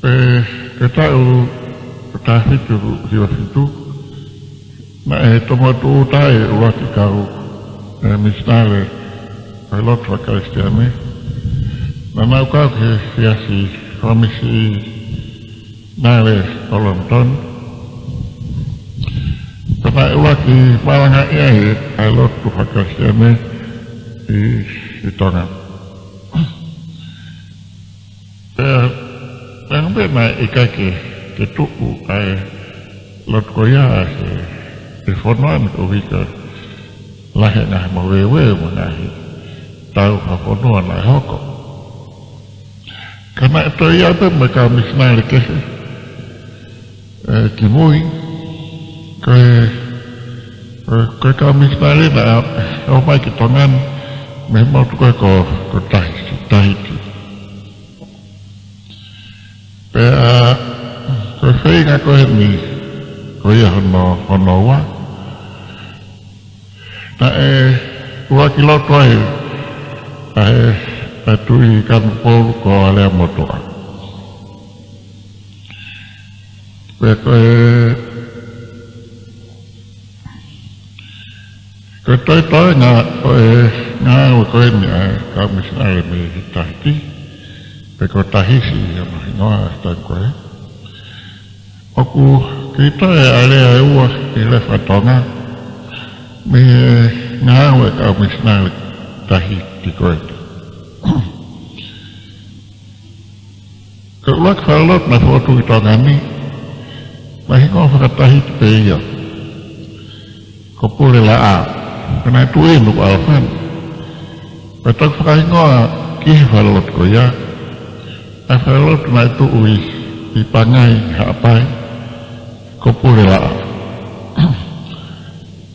Kita tapi tu siapa na tomo tu tai waktu kau misalnya kalau pakai stiame na kau ke siasi komisi nale kolonton pada waktu malang ayah kalau tu pakai stiame di tongan yang benar ikake ketuku lot koya di fonoan ko wika lahe na mawewe manahi tau ka fonoan na hoko karena itu ya apa mereka misnali ke kimui ke kami misnali na omai kitongan memang tu ko tahi ko fei nga ko ni ko ya hono wa na wa kilo toy tu ikan pol ko ale moto ko toy nga ko ni ka misnali me tahti ko tahi si no hasta ko aku kita ale uah ile fatonga me ngawe ka misnal tahi tikoe kalau falot na foto kita ngani mahi ko tahi pe ya ko Pulela'Ā kana tuin lu alfan betok fakai ngo ki falot ko ya falot na tu ui dipangai apa ko Pulela'Ā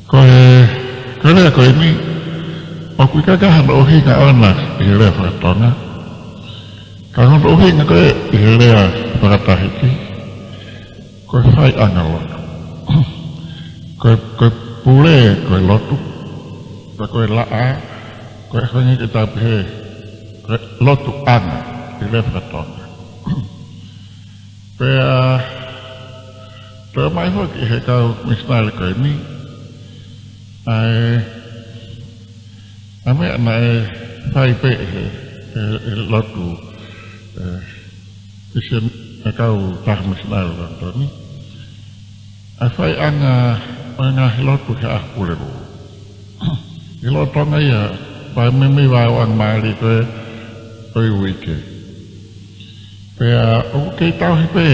ko ini aku kagak ohi nga onas ile fatona kalau ohi nga ko ile fatahiti ko fai analog ko pule ko lotu ko la'a ko hanya kita be lotu ana ile fatona Termai ho ki kau misal ko ini ame sai pe lotu isen kau tah misal to ni afai anga lotu ka pulelu lotu ngaya pa me wang mali to wike okay tau pe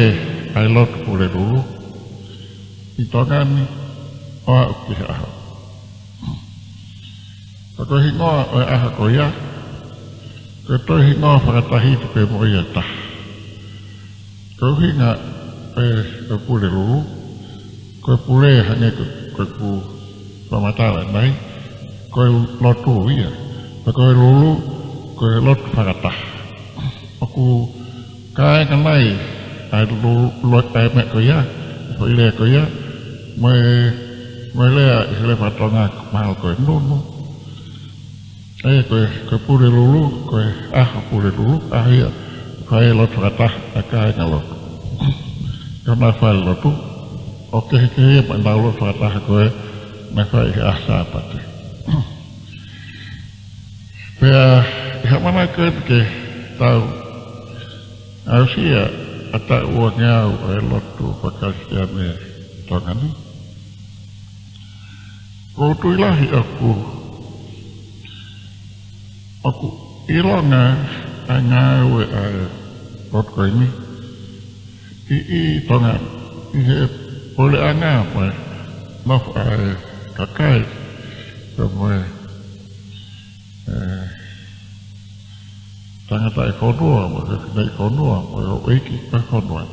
ai lotu pulelu itu kan oke Kau hingo ko ya kau hingo fakatahi pe moya tah kau hinga kau pule lulu kau pule hanya kau pamata nai kau lotu ya kau lulu kau lot fakatah aku kai kanai ai lulu lot mek ko ya ko ile ko ya le ile patonga mal ko no ko pure lulu ko pure lulu ya ko lo trata akai ngalo karena fal lo tu oke ke pandau lo trata ko na fa asa pati ya mana ke tahu Asia ata uangnya lo tu pakasiane tongani ko tu ilahi aku ilanga angawe lot ko ini tongan boleh anga apa maaf kakai semua tangan tak kodoa, tak kodoa, iki tak kodoa.